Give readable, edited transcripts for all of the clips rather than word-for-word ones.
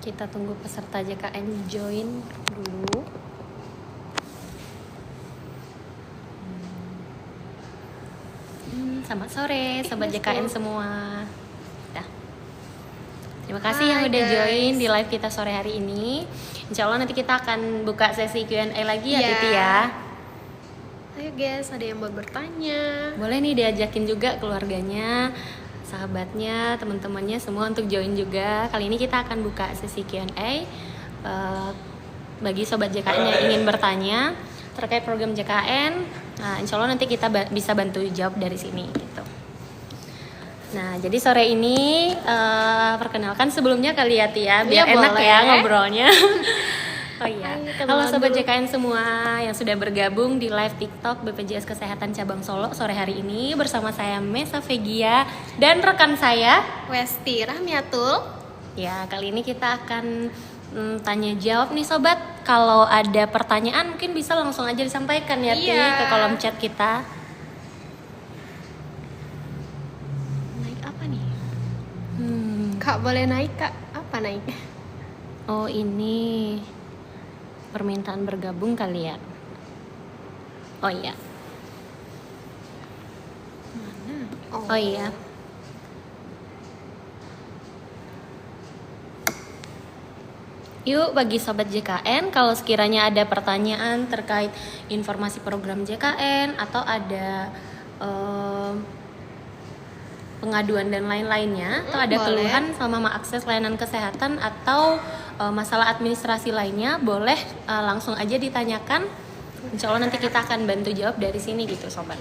Kita tunggu peserta JKN join dulu. Selamat sore Sobat JKN semua. Dah. Terima kasih yang udah join di live kita sore hari ini. Insya Allah nanti kita akan buka sesi Q&A lagi ya Titi ya. Ayo guys, ada yang mau bertanya. Boleh nih diajakin juga keluarganya, sahabatnya, teman-temannya semua untuk join juga. Kali ini kita akan buka sesi Q&A bagi Sobat JKN yang ingin bertanya terkait program JKN. Nah, insya Allah nanti kita bisa bantu jawab dari sini gitu. Nah, jadi sore ini perkenalkan sebelumnya kali ya Tia, biar enak ya ngobrolnya. Oh iya, halo Sobat JKN semua yang sudah bergabung di live TikTok BPJS Kesehatan Cabang Solo sore hari ini bersama saya Mesa Vegia dan rekan saya Westi Rahmiatul. Ya, kali ini kita akan tanya jawab nih Sobat. Kalau ada pertanyaan mungkin bisa langsung aja disampaikan ya Ti ke kolom chat kita. Naik apa nih? Kak boleh naik Kak? Apa naik? Oh ini permintaan bergabung kali ya. Oh iya. Mana? Oh iya. Yuk bagi Sobat JKN, kalau sekiranya ada pertanyaan terkait informasi program JKN atau ada pengaduan dan lain-lainnya, atau ada keluhan selama mengakses layanan kesehatan atau masalah administrasi lainnya, boleh langsung aja ditanyakan. Insya Allah nanti kita akan bantu jawab dari sini gitu Sobat.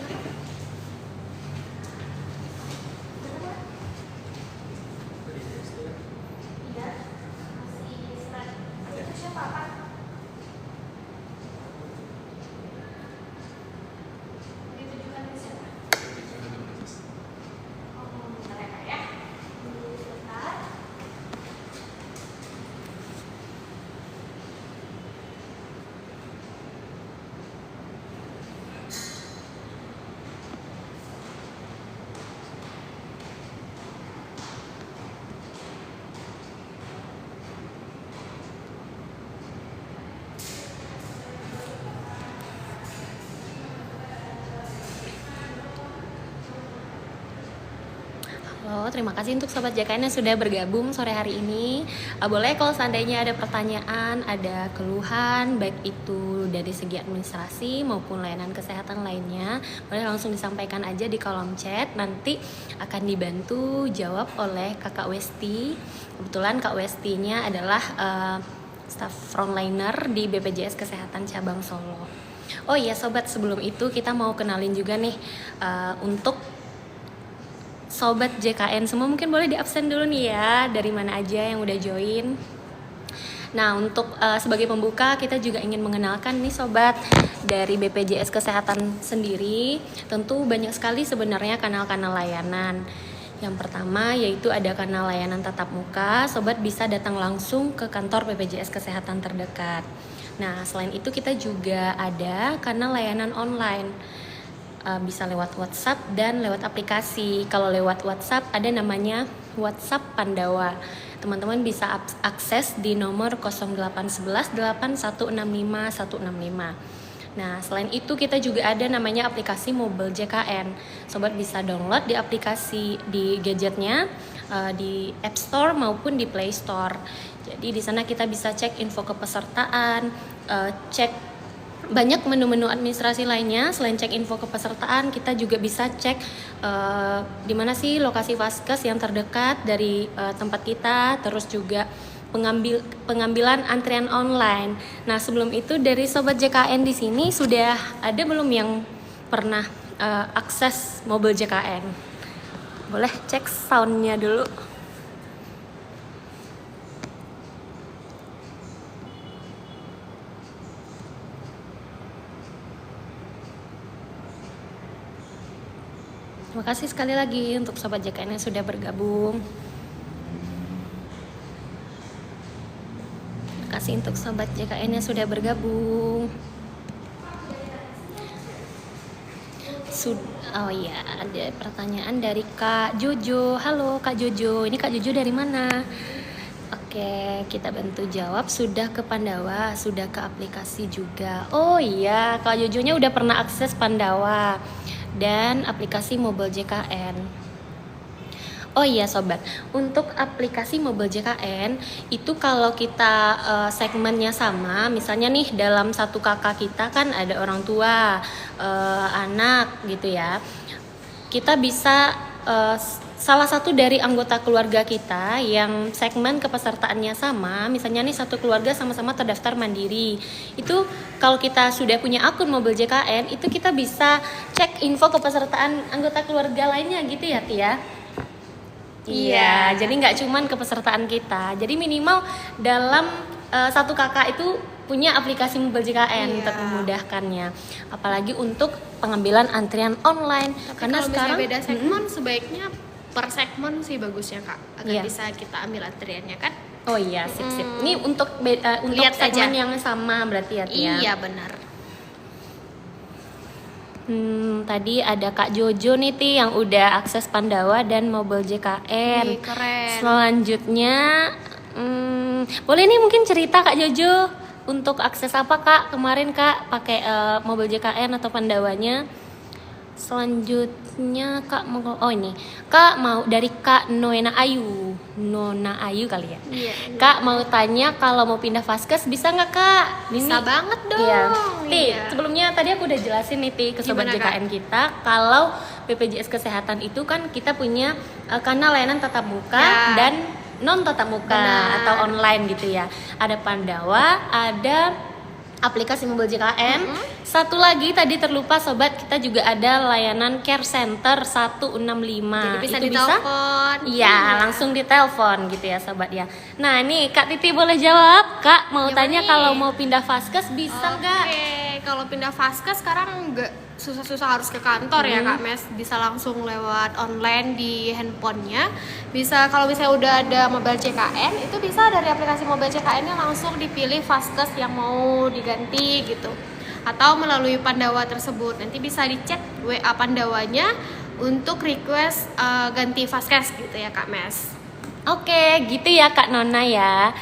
Halo, terima kasih untuk Sobat JKN yang sudah bergabung sore hari ini. Boleh kalau seandainya ada pertanyaan, ada keluhan, baik itu dari segi administrasi maupun layanan kesehatan lainnya, boleh langsung disampaikan aja di kolom chat. Nanti akan dibantu jawab oleh Kakak Westi. Kebetulan Kak Westinya adalah staff frontliner di BPJS Kesehatan Cabang Solo. Oh iya Sobat, sebelum itu kita mau kenalin juga nih untuk Sobat JKN semua, mungkin boleh di absen dulu nih ya, dari mana aja yang udah join. Nah, untuk sebagai pembuka kita juga ingin mengenalkan nih Sobat, dari BPJS Kesehatan sendiri tentu banyak sekali sebenarnya kanal-kanal layanan. Yang pertama yaitu ada kanal layanan tatap muka, Sobat bisa datang langsung ke kantor BPJS Kesehatan terdekat. Nah, selain itu kita juga ada kanal layanan online. Bisa lewat WhatsApp dan lewat aplikasi. Kalau lewat WhatsApp ada namanya WhatsApp Pandawa. Teman-teman bisa akses di nomor 0811 8165 165. Nah, selain itu kita juga ada namanya aplikasi Mobile JKN. Sobat bisa download di aplikasi di gadgetnya, di App Store maupun di Play Store. Jadi di sana kita bisa cek info kepesertaan, cek banyak menu-menu administrasi lainnya. Selain cek info kepesertaan, kita juga bisa cek di mana sih lokasi vaskes yang terdekat dari tempat kita, terus juga pengambilan antrian online. Nah, sebelum itu dari Sobat JKN di sini sudah ada belum yang pernah akses Mobile JKN? Boleh cek soundnya dulu. Terima kasih sekali lagi untuk Sobat JKN yang sudah bergabung. Terima kasih untuk Sobat JKN yang sudah bergabung. Oh iya, ada pertanyaan dari Kak Jojo. Halo Kak Jojo, ini Kak Jojo dari mana? Oke, kita bantu jawab. Sudah ke Pandawa, sudah ke aplikasi juga. Oh iya, Kak Jojonya udah pernah akses Pandawa dan aplikasi Mobile JKN. Oh iya sobat, untuk aplikasi Mobile JKN itu kalau kita segmennya sama, misalnya nih dalam satu kakak kita kan ada orang tua, anak gitu ya. Kita bisa salah satu dari anggota keluarga kita yang segmen kepesertaannya sama, misalnya nih satu keluarga sama-sama terdaftar mandiri. Itu kalau kita sudah punya akun Mobile JKN, itu kita bisa cek info kepesertaan anggota keluarga lainnya gitu ya Tia. Iya, jadi nggak cuman kepesertaan kita. Jadi minimal dalam satu kakak itu punya aplikasi Mobile JKN untuk memudahkannya. Apalagi untuk pengambilan antrian online. Tapi karena kalau sekarang beda segmen sebaiknya per segmen sih bagusnya Kak, agar Iya. bisa kita ambil antriannya kan. oh iya sip. Ini untuk Lihat segmen aja. yang sama berarti ya Tia. Iya benar. Tadi ada Kak Jojo nih Ti yang udah akses Pandawa dan Mobile JKN. Ih, keren. Selanjutnya boleh nih mungkin cerita Kak Jojo untuk akses apa Kak kemarin Kak pakai Mobile JKN atau Pandawanya. Selanjutnya Kak mau ini Kak mau dari Kak Nona Ayu kali ya. Iya. Kak mau tanya kalau mau pindah Vaskes bisa nggak Kak? Bisa Ini- banget dong. Iya. Ti, Iya. sebelumnya tadi aku udah jelasin nih Ti ke sobat Gimana, Kak? JKN kita kalau BPJS Kesehatan itu kan kita punya kanal layanan tatap muka Ya. dan non tatap muka Benar. atau online gitu ya. Ada Pandawa, ada aplikasi Mobile JKN. Satu lagi tadi terlupa sobat, kita juga ada layanan Care Center 165. Jadi bisa Itu ditelepon. Iya, langsung ditelepon gitu ya sobat ya. Nah, ini Kak Titi boleh jawab. Kak mau Gimana tanya nih? kalau mau pindah Vaskes bisa nggak? Oke, kalau pindah Vaskes sekarang nggak susah-susah harus ke kantor ya Kak Mes, bisa langsung lewat online di handphonenya. Bisa kalau misalnya udah ada Mobile JKN, itu bisa dari aplikasi Mobile JKN-nya langsung dipilih Vaskes yang mau diganti gitu. Atau melalui Pandawa tersebut, nanti bisa dicek WA Pandawanya untuk request ganti Vaskes gitu ya Kak Mes. Oke, gitu ya Kak Nona ya.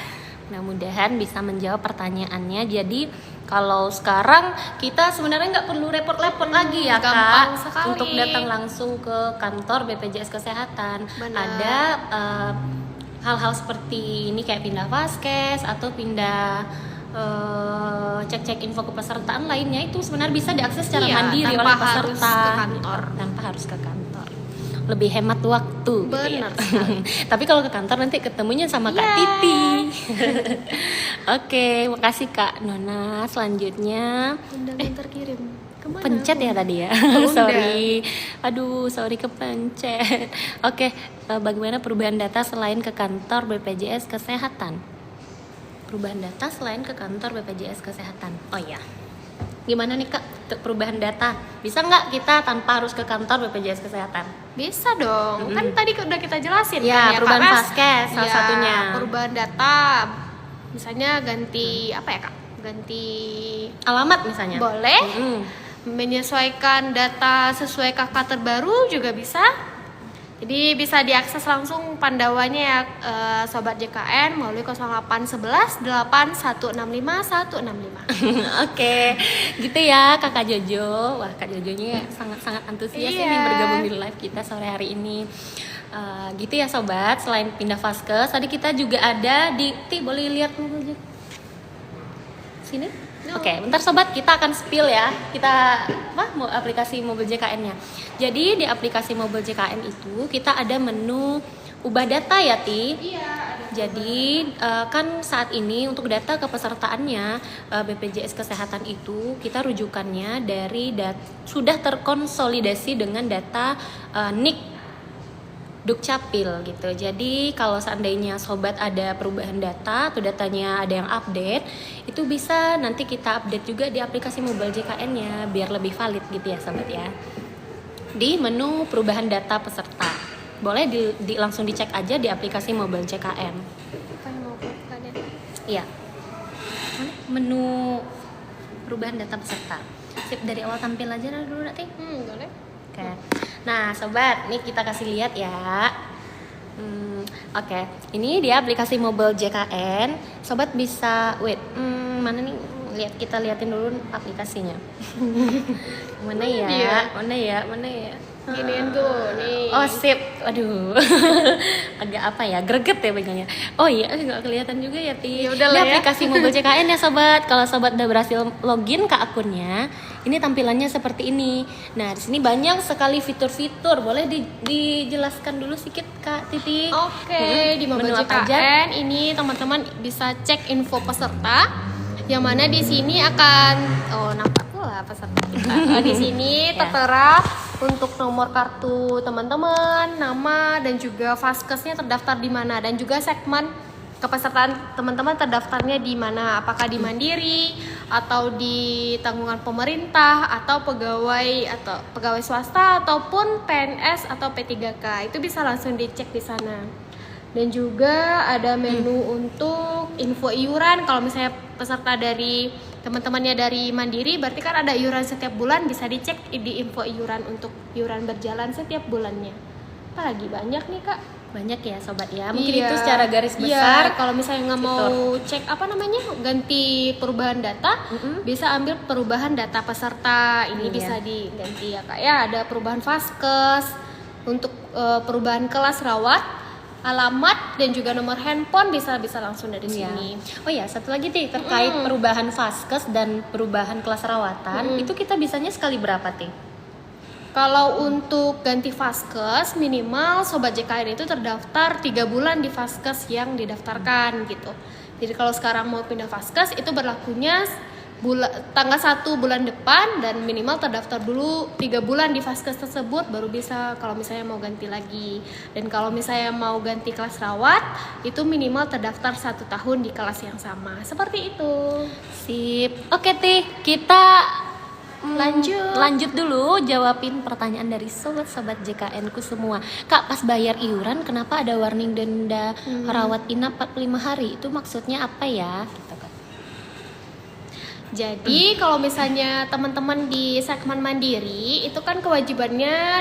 Mudah-mudahan bisa menjawab pertanyaannya. Jadi kalau sekarang kita sebenarnya nggak perlu repot-repot lagi ya Gampang Kak sekali. untuk datang langsung ke kantor BPJS Kesehatan. Benar. Ada hal-hal seperti ini kayak pindah Vaskes atau pindah cek-cek info kepesertaan lainnya itu sebenarnya bisa diakses secara Iya, mandiri tanpa oleh harus peserta ke kantor. tanpa harus ke kantor. Lebih hemat waktu gitu ya. Benar sekali. Tapi kalau ke kantor nanti ketemunya sama Kak Iya. Titi. Oke, makasih Kak Nona. Selanjutnya Undangan terkirim. Kemana? pencet ya tadi ya. Udah. sorry kepencet. Oke, bagaimana perubahan data selain ke kantor BPJS Kesehatan? Perubahan data selain ke kantor BPJS Kesehatan. Oh iya. Gimana nih Kak untuk perubahan data? Bisa nggak kita tanpa harus ke kantor BPJS Kesehatan? Bisa dong, kan tadi udah kita jelasin Ya, kan perubahan Kak Mes? Vaskes salah Ya, satunya. perubahan data, misalnya ganti apa ya Kak? Ganti Alamat misalnya. boleh, Mm-mm. menyesuaikan data sesuai kakak terbaru juga bisa. Jadi bisa diakses langsung Pandawanya ya Sobat JKN melalui 0811 8165 165. Oke, gitu ya Kakak Jojo. Wah, Kak Jojonya sangat-sangat antusias Iya. ini bergabung di live kita sore hari ini. Gitu ya sobat, selain pindah Vaskes, tadi kita juga ada di boleh lihat dulu sini. Oke, bentar sobat, kita akan spill ya. Kita mau aplikasi Mobile JKN-nya. Jadi di aplikasi Mobile JKN itu kita ada menu ubah data ya Ti. Iya, ada. Jadi kan saat ini untuk data kepesertaannya BPJS Kesehatan itu kita rujukannya dari sudah terkonsolidasi dengan data NIK Dukcapil gitu. Jadi kalau seandainya sobat ada perubahan data atau datanya ada yang update, itu bisa nanti kita update juga di aplikasi Mobile JKN-nya biar lebih valid gitu ya sobat ya. Di menu perubahan data peserta. Boleh langsung dicek aja di aplikasi Mobile JKN. Apa yang mau buatkan ya? Iya. Menu perubahan data peserta. Sip, dari awal tampil aja dulu nanti. Boleh. Oke. Nah, sobat, nih kita kasih lihat ya. Oke, ini dia aplikasi mobile JKN. Sobat bisa, mana nih? Kita liatin dulu aplikasinya. Mana ya? Mana ya? Giniin tuh, nih. Oh sip, aduh, agak apa ya, greget ya pegangnya. Oh iya, nggak kelihatan juga ya Ti. Ya udah Ini lah ya. aplikasi mobile JKN ya sobat. Kalau sobat udah berhasil login ke akunnya, ini tampilannya seperti ini. Nah di sini banyak sekali fitur-fitur. Boleh dijelaskan dulu sedikit Kak Titi? Oke, di Menu mobile apa aja? JKN ini teman-teman bisa cek info peserta, yang mana di sini akan nampak pula peserta kita. Di sini Ya. tertera untuk nomor kartu teman-teman, nama dan juga Vaskesnya terdaftar di mana, dan juga segmen kepesertaan teman-teman terdaftarnya di mana, apakah di Mandiri atau di tanggungan pemerintah atau pegawai swasta ataupun PNS atau P3K. Itu bisa langsung dicek di sana. Dan juga ada menu untuk info iuran. Kalau misalnya peserta dari teman-temannya dari Mandiri, berarti kan ada iuran setiap bulan, bisa dicek di info iuran untuk iuran berjalan setiap bulannya. Apalagi banyak nih Kak. Banyak ya sobat ya. Mungkin Iya. itu secara garis Iya, besar. kalau misalnya nggak mau cek ganti perubahan data, bisa ambil perubahan data peserta. Ini Iya. bisa diganti ya Kak. Ya, ada perubahan Vaskes untuk perubahan kelas rawat, alamat dan juga nomor handphone bisa langsung dari Iya. sini. Oh ya, satu lagi Ti, terkait perubahan Vaskes dan perubahan kelas rawatan, itu kita bisanya sekali berapa Ti? Kalau untuk ganti Vaskes, minimal Sobat JKN itu terdaftar 3 bulan di Vaskes yang didaftarkan gitu. Jadi kalau sekarang mau pindah Vaskes, itu berlakunya tanggal 1 bulan depan, dan minimal terdaftar dulu 3 bulan di Vaskes tersebut, baru bisa kalau misalnya mau ganti lagi. Dan kalau misalnya mau ganti kelas rawat, itu minimal terdaftar 1 tahun di kelas yang sama. Seperti itu. Sip. Oke Ti, kita Lanjut. dulu jawabin pertanyaan dari sobat-sobat JKN ku semua. Kak, pas bayar iuran kenapa ada warning denda rawat inap 45 hari? Itu maksudnya apa ya? Gitu kan. Jadi kalau misalnya teman-teman di segmen Mandiri itu kan kewajibannya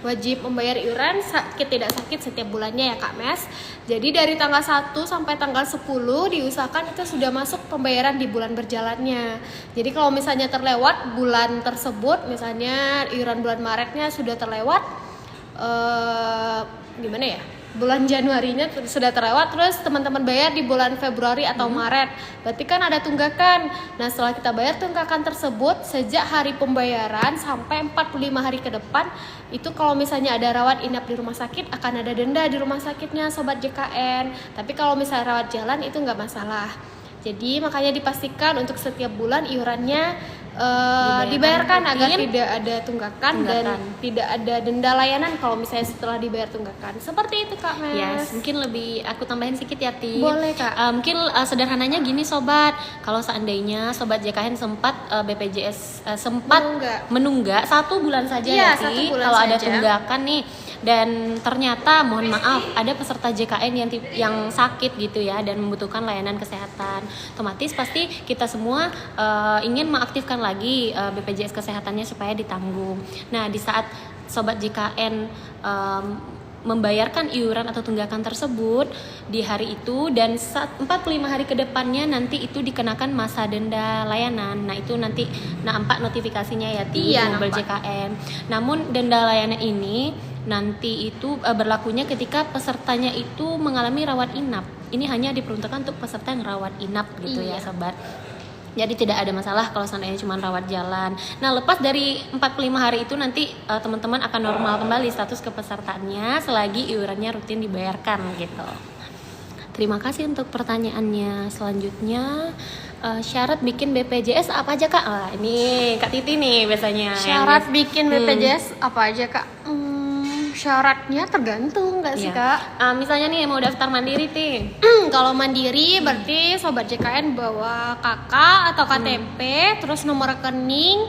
wajib membayar iuran sakit tidak sakit setiap bulannya ya Kak Mes. Jadi dari tanggal 1 sampai tanggal 10 diusahakan itu sudah masuk pembayaran di bulan berjalannya. Jadi kalau misalnya terlewat bulan tersebut, misalnya iuran bulan Maretnya sudah terlewat, gimana ya? Bulan Januarinya sudah terlewat, terus teman-teman bayar di bulan Februari atau Maret, berarti kan ada tunggakan. Nah setelah kita bayar tunggakan tersebut, sejak hari pembayaran sampai 45 hari ke depan, itu kalau misalnya ada rawat inap di rumah sakit, akan ada denda di rumah sakitnya Sobat JKN. Tapi kalau misalnya rawat jalan itu nggak masalah. Jadi makanya dipastikan untuk setiap bulan iurannya dibayarkan agar tidak ada tunggakan dan tidak ada denda layanan kalau misalnya setelah dibayar tunggakan. Seperti itu Kak Mes. Yes, mungkin lebih aku tambahin sedikit ya Ti. Boleh Kak. Mungkin sederhananya gini sobat, kalau seandainya sobat JKN sempat BPJS sempat menunggak 1 bulan saja Iya, ya Ti, 1 bulan kalau ada saja. tunggakan nih, dan ternyata mohon maaf ada peserta JKN yang sakit gitu ya dan membutuhkan layanan kesehatan, otomatis pasti kita semua ingin mengaktifkan lagi BPJS kesehatannya supaya ditanggung. Nah di saat sobat JKN membayarkan iuran atau tunggakan tersebut di hari itu dan 45 hari ke depannya nanti itu dikenakan masa denda layanan. Nah itu nanti nampak notifikasinya ya Ti, Iya, mobile nampak. JKN. Namun denda layanan ini nanti itu berlakunya ketika pesertanya itu mengalami rawat inap. Ini hanya diperuntukkan untuk peserta yang rawat inap gitu ya Iya. sobat. Jadi tidak ada masalah kalau seandainya cuma rawat jalan. Nah lepas dari 45 hari itu nanti teman-teman akan normal kembali status kepesertaannya selagi iurannya rutin dibayarkan gitu. Terima kasih untuk pertanyaannya. Selanjutnya syarat bikin BPJS apa aja Kak? Ini Kak Titi nih biasanya. Syarat bikin BPJS apa aja Kak? Syaratnya tergantung nggak sih Kak? Misalnya nih mau daftar mandiri Ti. Kalau mandiri berarti Sobat JKN bawa KK atau KTP, terus nomor rekening,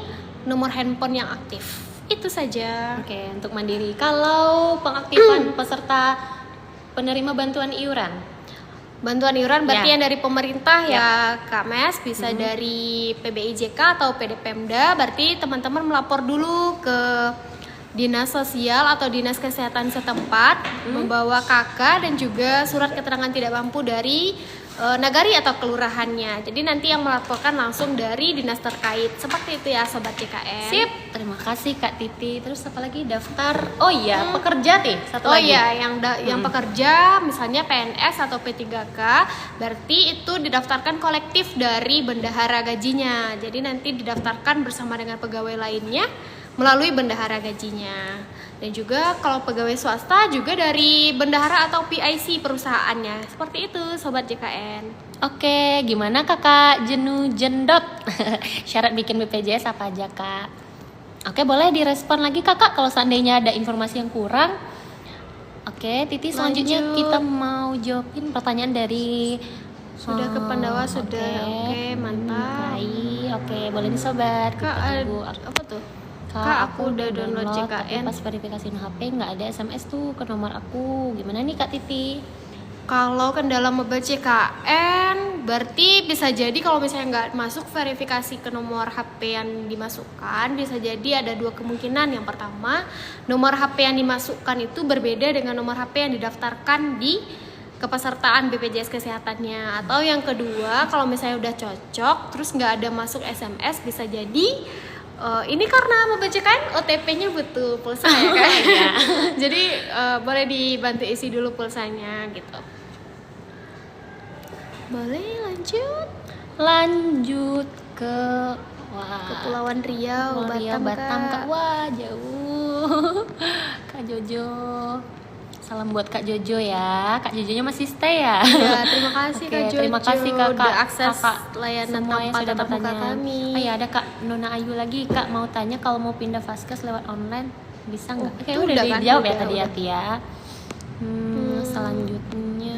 nomor handphone yang aktif. Itu saja. Oke, untuk mandiri. Kalau pengaktifan peserta penerima bantuan iuran, Bantuan iuran berarti Ya. yang dari pemerintah ya Kak Mes, bisa dari PBIJK atau PD Pemda. Berarti teman-teman melapor dulu ke dinas sosial atau dinas kesehatan setempat, membawa KK dan juga surat keterangan tidak mampu dari nagari atau kelurahannya. Jadi nanti yang melaporkan langsung dari dinas terkait. Seperti itu ya Sobat JKN. Sip, terima kasih Kak Titi. Terus apa lagi? Daftar. Oh iya, pekerja nih. Satu Oh lagi. iya, yang pekerja misalnya PNS atau P3K, berarti itu didaftarkan kolektif dari bendahara gajinya. Jadi nanti didaftarkan bersama dengan pegawai lainnya melalui bendahara gajinya. Dan juga kalau pegawai swasta juga dari bendahara atau PIC perusahaannya. Seperti itu Sobat JKN. Oke, gimana Kakak Jenu Jendot? Syarat bikin BPJS apa aja Kak? Oke, boleh direspon lagi Kakak kalau seandainya ada informasi yang kurang. Oke, Titi selanjutnya Lanjut. kita mau jawabin pertanyaan dari Sudah ke Pandawa, sudah. Oke, mantap. Oke, boleh nih sobat. Kak, Kita tunggu. apa tuh? Kak, aku udah download tapi JKN. pas verifikasiin HP nggak ada SMS tuh ke nomor aku. Gimana nih Kak Titi? Kalau kendala mobile JKN, berarti bisa jadi kalau misalnya nggak masuk verifikasi ke nomor HP yang dimasukkan, bisa jadi ada dua kemungkinan. Yang pertama, nomor HP yang dimasukkan itu berbeda dengan nomor HP yang didaftarkan di kepesertaan BPJS Kesehatannya. Atau yang kedua, kalau misalnya udah cocok, terus nggak ada masuk SMS, bisa jadi ini karena mobile JKN OTP-nya butuh pulsa ya kan? Jadi boleh dibantu isi dulu pulsanya gitu. Boleh lanjut ke Kepulauan Riau, Riau, Batam Kak. Kak. Wah, jauh. Kak Jojo. Salam buat Kak Jojo ya. Kak Jojonya masih stay ya? Ya, terima kasih Oke, Kak Jojo. terima kasih Kakak. Udah akses Kakak layanan semuanya tanpa sudah tatap muka bertanya. kami. Oh iya, ada Kak Nona Ayu lagi. Kak mau tanya kalau mau pindah Vaskes lewat online bisa nggak? Oh, Kayak itu udah udah kan? dijawab ya Udah, tadi ya udah. Tia. Selanjutnya.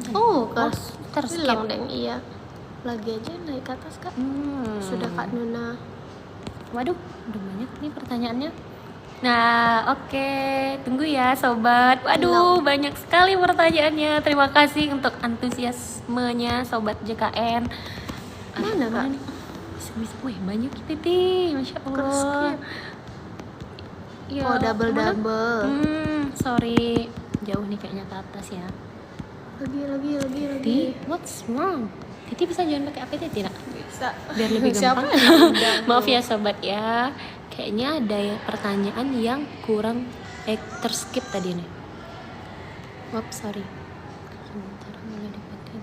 Terus terskip. hilang deh. Iya. Lagi aja naik ke atas Kak. Sudah Kak Nuna. Waduh, udah banyak nih pertanyaannya. Nah, oke. Tunggu ya, sobat. Waduh, banyak sekali pertanyaannya. Terima kasih untuk antusiasmenya, sobat JKN. Mana, Kak? nih? Bisa. Wih, banyak Titi. Masya Allah. Skip. Ya, Oh, double. Sorry. Jauh nih kayaknya ke atas ya. Lagi. Titi, what's wrong? Titi bisa join pakai APT tidak? Bisa. Biar lebih Siapa gampang. yang undang? Maaf ya sobat ya, kayaknya ada pertanyaan yang kurang terskip tadi nih. Wop, sorry. Sebentar, boleh dipakai.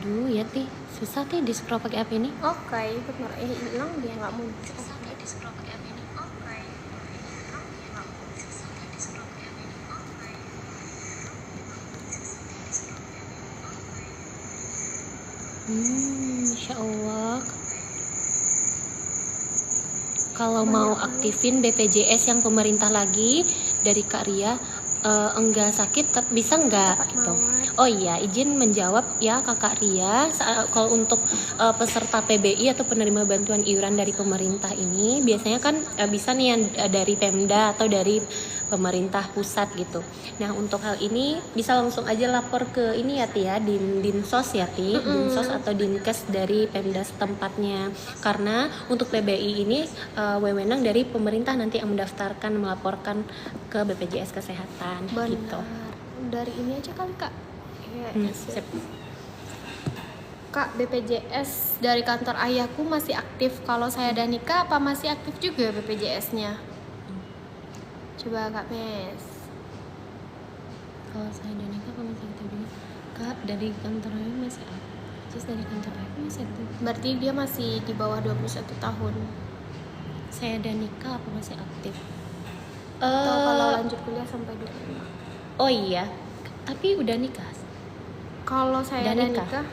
Aduh ya Ti, susah Ti di scroll pakai app ini. Oke, benar. Hilang dia nggak muncul. Insya Allah. Kalau mau aktifin BPJS yang pemerintah lagi dari Kak Ria, enggak sakit bisa enggak gitu. Oh iya, izin menjawab ya Kakak Ria. Kalau untuk peserta PBI atau penerima bantuan iuran dari pemerintah ini biasanya kan bisa nih yang dari Pemda atau dari pemerintah pusat gitu. Nah, untuk hal ini bisa langsung aja lapor ke ini ya Tia, Dinsos ya Ti, Dinsos atau Dinkes dari Pemda setempatnya. Karena untuk PBI ini wewenang dari pemerintah nanti yang mendaftarkan melaporkan ke BPJS Kesehatan Benar. gitu. Dari ini aja kali Kak. Sip. Kak, BPJS dari kantor ayahku masih aktif. Kalau saya dan nikah apa masih aktif juga BPJS-nya? Coba Kak Mes. Kalau saya dan nikah apa masih aktif juga? Kak, dari kantor ayah masih aktif. Terus dari kantor ayah masih aktif. Berarti dia masih di bawah 21 tahun. Saya dan nikah apa masih aktif? Atau kalau lanjut kuliah sampai 25. Oh iya, tapi udah nikah. Kalau saya Udah dan nikah. nikah.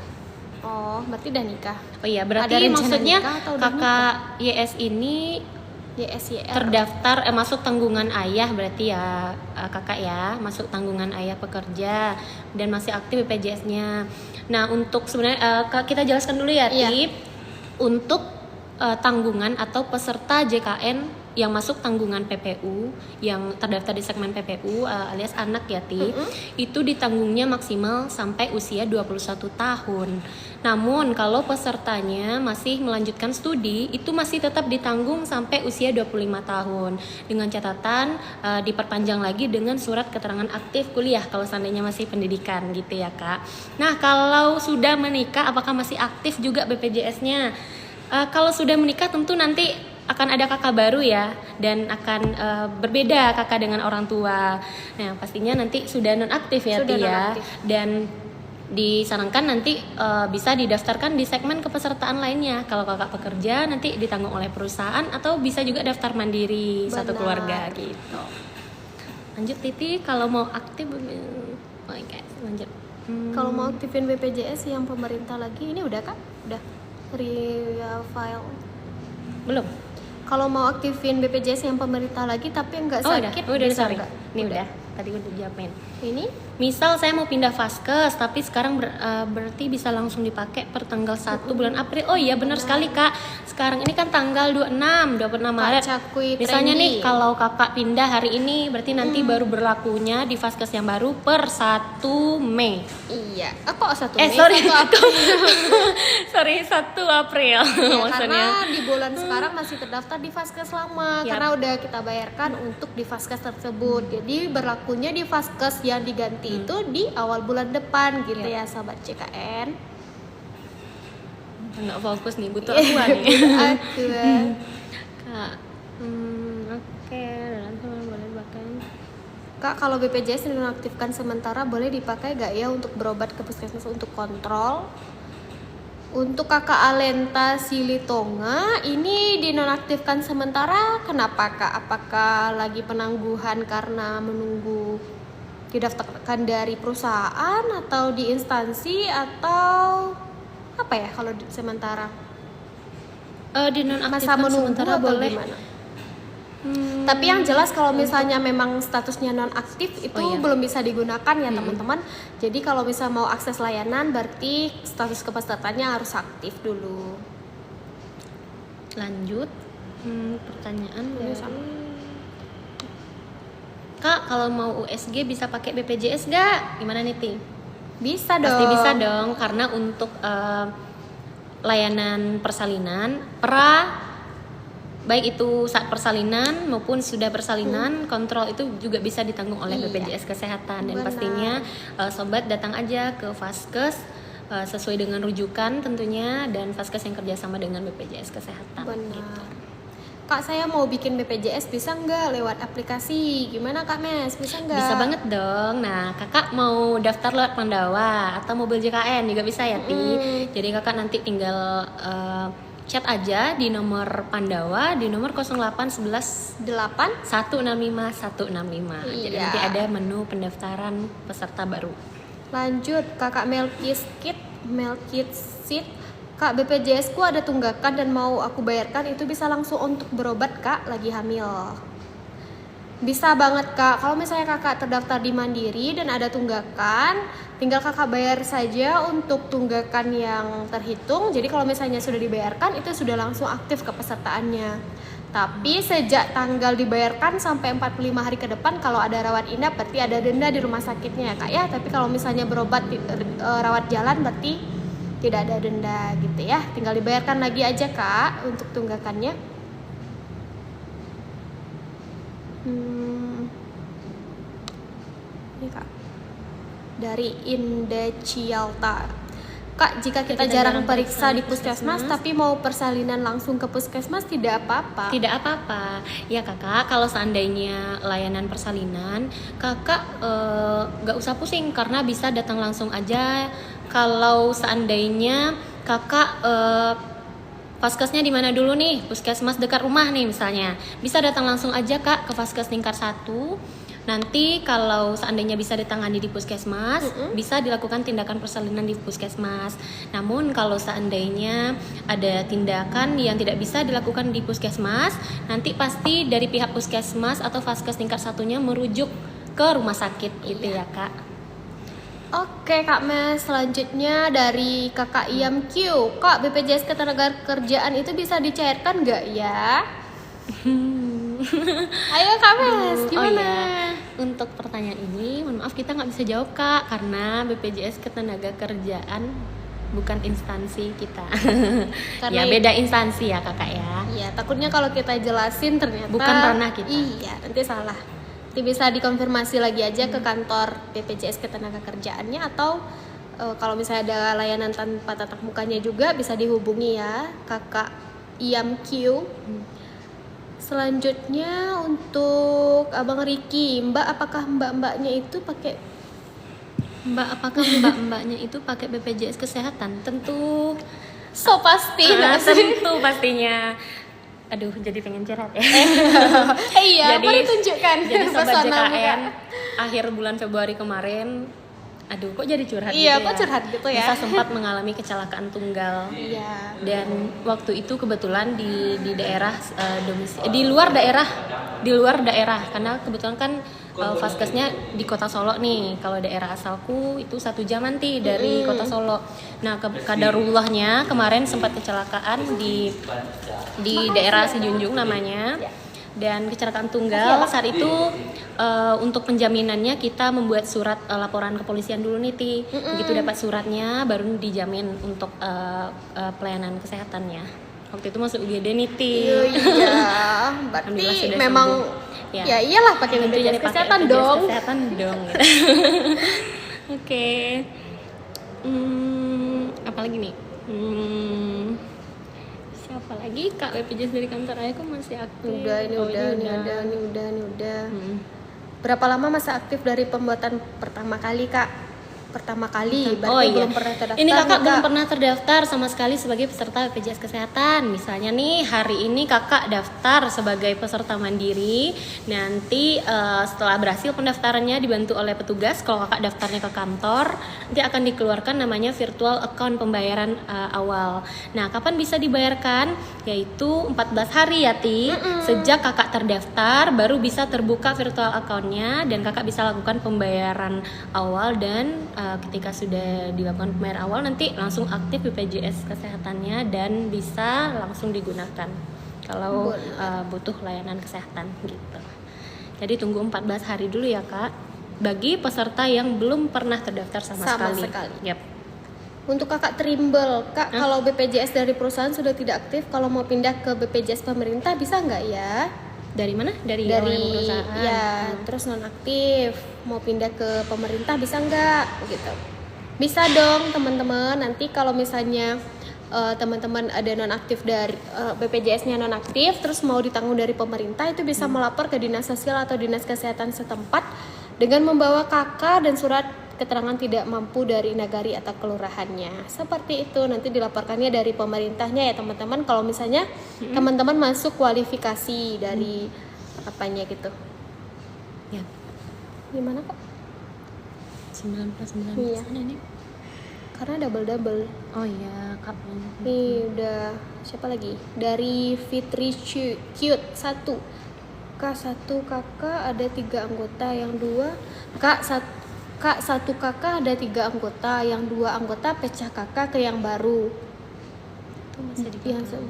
Oh, berarti udah nikah. Oh iya, berarti Ada rencana maksudnya nikah atau udah kakak YS ini YSYR. terdaftar masuk tanggungan ayah berarti ya kakak ya, masuk tanggungan ayah pekerja dan masih aktif BPJS-nya. Nah, untuk sebenarnya kita jelaskan dulu ya Iya. Tip. Untuk tanggungan atau peserta JKN yang masuk tanggungan PPU, yang terdaftar di segmen PPU alias anak ya Ti, itu ditanggungnya maksimal sampai usia 21 tahun. Namun kalau pesertanya masih melanjutkan studi, itu masih tetap ditanggung sampai usia 25 tahun. Dengan catatan diperpanjang lagi dengan surat keterangan aktif kuliah kalau seandainya masih pendidikan gitu ya Kak. Nah kalau sudah menikah apakah masih aktif juga BPJS-nya? Kalau sudah menikah tentu nanti akan ada kakak baru ya, dan akan berbeda kakak dengan orang tua. Nah pastinya nanti sudah nonaktif ya Ti ya, dan disarankan nanti bisa didaftarkan di segmen kepesertaan lainnya. Kalau kakak pekerja nanti ditanggung oleh perusahaan atau bisa juga daftar mandiri. Benar. Satu keluarga gitu. Lanjut Titi, kalau mau aktif lanjut. Kalau mau aktifin BPJS yang pemerintah lagi, ini udah Kak? Udah file belum? Kalau mau aktifin BPJS yang pemerintah lagi tapi enggak sakit, udah bisa sorry. enggak? Ini udah. Tadi udah jawabin. Ini? Misal saya mau pindah Vaskes, tapi sekarang berarti bisa langsung dipakai per tanggal 1 bulan April. Oh iya benar sekali Kak. Sekarang ini kan tanggal 26 Maret. Misalnya nih kalau kakak pindah hari ini, berarti nanti baru berlakunya di Vaskes yang baru per 1 Mei. Iya. Kok 1 Mei? Sorry. 1 April. Sorry, 1 April. Ya, maksudnya. Karena di bulan sekarang masih terdaftar di Vaskes lama. Karena udah kita bayarkan untuk di Vaskes tersebut. Jadi berlakunya di Vaskes yang diganti itu di awal bulan depan gitu ya Sobat JKN. Nggak fokus nih, butuh aku nih. Kak, oke, boleh pakai. Kak, kalau BPJS dinonaktifkan sementara boleh dipakai gak ya untuk berobat ke puskesmas untuk kontrol? Untuk Kakak Alenta Silitonga ini dinonaktifkan sementara, kenapa Kak? Apakah lagi penangguhan karena menunggu didaftarkan dari perusahaan atau di instansi atau apa ya kalau sementara? Dinonaktifkan masa menunggu sementara atau boleh. Gimana? Tapi yang jelas kalau misalnya memang statusnya nonaktif itu belum bisa digunakan ya teman-teman. Jadi kalau bisa mau akses layanan berarti status kepesertaannya harus aktif dulu. Lanjut, pertanyaan dari Kak, kalau mau USG bisa pakai BPJS gak? Gimana nih Ting? Bisa dong. Pasti bisa dong, karena untuk layanan persalinan, baik itu saat persalinan maupun sudah persalinan, kontrol itu juga bisa ditanggung oleh BPJS Kesehatan. Dan pastinya sobat datang aja ke Vaskes sesuai dengan rujukan tentunya, dan Vaskes yang kerjasama dengan BPJS Kesehatan. Benar. Gitu. Kak, saya mau bikin BPJS bisa nggak lewat aplikasi? Gimana Kak Mes? Bisa nggak? Bisa banget dong. Nah, kakak mau daftar lewat Pandawa atau mobil JKN juga bisa ya Ti. Jadi kakak nanti tinggal chat aja di nomor Pandawa di nomor 0811 8 165 165. Jadi nanti ada menu pendaftaran peserta baru. Lanjut, Kakak Melkisit. Kak, BPJS ku ada tunggakan dan mau aku bayarkan, itu bisa langsung untuk berobat Kak lagi hamil. Bisa banget Kak, kalau misalnya Kakak terdaftar di Mandiri dan ada tunggakan, tinggal Kakak bayar saja untuk tunggakan yang terhitung. Jadi kalau misalnya sudah dibayarkan, itu sudah langsung aktif kepesertaannya. Tapi sejak tanggal dibayarkan sampai 45 hari ke depan, kalau ada rawat inap berarti ada denda di rumah sakitnya ya Kak ya. Tapi kalau misalnya berobat rawat jalan berarti tidak ada denda gitu ya. Tinggal dibayarkan lagi aja Kak untuk tunggakannya. Ini Kak dari Indacialta. Kak, jika kita jarang periksa di puskesmas tapi mau persalinan langsung ke puskesmas tidak apa-apa? Tidak apa-apa. Ya Kakak, kalau seandainya layanan persalinan, Kakak gak usah pusing karena bisa datang langsung aja. Kalau seandainya Kakak Vaskesnya di mana dulu nih? Puskesmas dekat rumah nih misalnya. Bisa datang langsung aja Kak ke Vaskes tingkat 1. Nanti kalau seandainya bisa ditangani di puskesmas, bisa dilakukan tindakan persalinan di puskesmas. Namun kalau seandainya ada tindakan yang tidak bisa dilakukan di puskesmas, nanti pasti dari pihak puskesmas atau Vaskes tingkat 1-nya merujuk ke rumah sakit gitu ya Kak. Oke Kak Mes, selanjutnya dari Kakak IamQ. Kak, BPJS Ketenagakerjaan itu bisa dicairkan nggak ya? Ayo Kak Mes, Oh gimana? iya, untuk pertanyaan ini, mohon maaf kita nggak bisa jawab Kak, karena BPJS Ketenagakerjaan bukan instansi kita. Karena Ya beda instansi ya kakak ya. Iya, takutnya kalau kita jelasin ternyata Bukan ranah kita. Iya, nanti salah. Nanti bisa dikonfirmasi lagi aja ke kantor BPJS Ketenagakerjaannya atau kalau misalnya ada layanan tanpa tatap mukanya juga bisa dihubungi ya Kakak IAMQ. Selanjutnya untuk Abang Riki, Mbak apakah mbak-mbaknya itu pakai Apakah mbak-mbaknya itu pakai BPJS Kesehatan? Tentu. so pasti nggak sih? Tentu pastinya. Aduh, jadi pengen curhat ya. Iya, mari tunjukkan Jadi sobat pesanan, JKN Kak. akhir bulan Februari kemarin, aduh kok jadi curhat Iya, gitu kok ya. curhat gitu ya? Bisa sempat mengalami kecelakaan tunggal. Iya. Dan waktu itu kebetulan di daerah di luar daerah karena kebetulan kan vaskesnya di kota Solo nih. Kalau daerah asalku itu 1 jam nanti dari kota Solo. Nah kadarullahnya kemarin sempat kecelakaan di daerah Sijunjung namanya. Dan kecelakaan tunggal saat itu untuk penjaminannya kita membuat surat laporan kepolisian dulu nih Ti. Begitu dapat suratnya baru dijamin untuk pelayanan kesehatannya. Waktu itu masuk UGD nih Ti. Iya, Alhamdulillah berarti sudah memang sembuh. ya iyalah pakai Tentu BPJS jadi pakai kesehatan BPJS dong. Kesehatan dong. Gitu. Oke. Apa lagi nih? Siapa lagi Kak BPJS dari kantor aku masih aktif. Udah, ini Oh, udah. Berapa lama masa aktif dari pembuatan pertama kali Kak? Pertama kali, berarti belum pernah terdaftar. Ini kakak nih, belum pernah terdaftar sama sekali sebagai peserta BPJS Kesehatan. Misalnya nih hari ini kakak daftar sebagai peserta mandiri. Nanti setelah berhasil pendaftarannya dibantu oleh petugas. Kalau kakak daftarnya ke kantor, nanti akan dikeluarkan namanya virtual account pembayaran awal. Nah kapan bisa dibayarkan? Yaitu 14 hari ya Ti. Sejak kakak terdaftar baru bisa terbuka virtual accountnya dan kakak bisa lakukan pembayaran awal dan ketika sudah dilakukan pembayaran awal nanti langsung aktif BPJS kesehatannya dan bisa langsung digunakan kalau butuh layanan kesehatan gitu. Jadi tunggu 14 hari dulu ya Kak bagi peserta yang belum pernah terdaftar sama sekali. Yap. Untuk kakak Trimble, Kak kalau BPJS dari perusahaan sudah tidak aktif, kalau mau pindah ke BPJS pemerintah bisa nggak ya? Dari mana? Dari perusahaan. Ya, terus nonaktif mau pindah ke pemerintah bisa nggak? Gitu. Bisa dong teman-teman. Nanti kalau misalnya teman-teman ada nonaktif dari BPJS-nya nonaktif, terus mau ditanggung dari pemerintah itu bisa melapor ke dinas sosial atau dinas kesehatan setempat dengan membawa KK dan surat keterangan tidak mampu dari nagari atau kelurahannya. Seperti itu nanti dilaporkannya dari pemerintahnya ya teman-teman. Kalau misalnya teman-teman masuk kualifikasi dari apanya gitu. Ya. Gimana Kak? 99 Iya. sana nih. Karena double. Oh iya Kak. Nih udah siapa lagi? Dari Fitri Cute 1. K1 kakak ada 3 anggota, yang 2 Kak 1 kakak ada 3 anggota, yang 2 anggota pecah kakak ke yang baru. Itu masih di Yang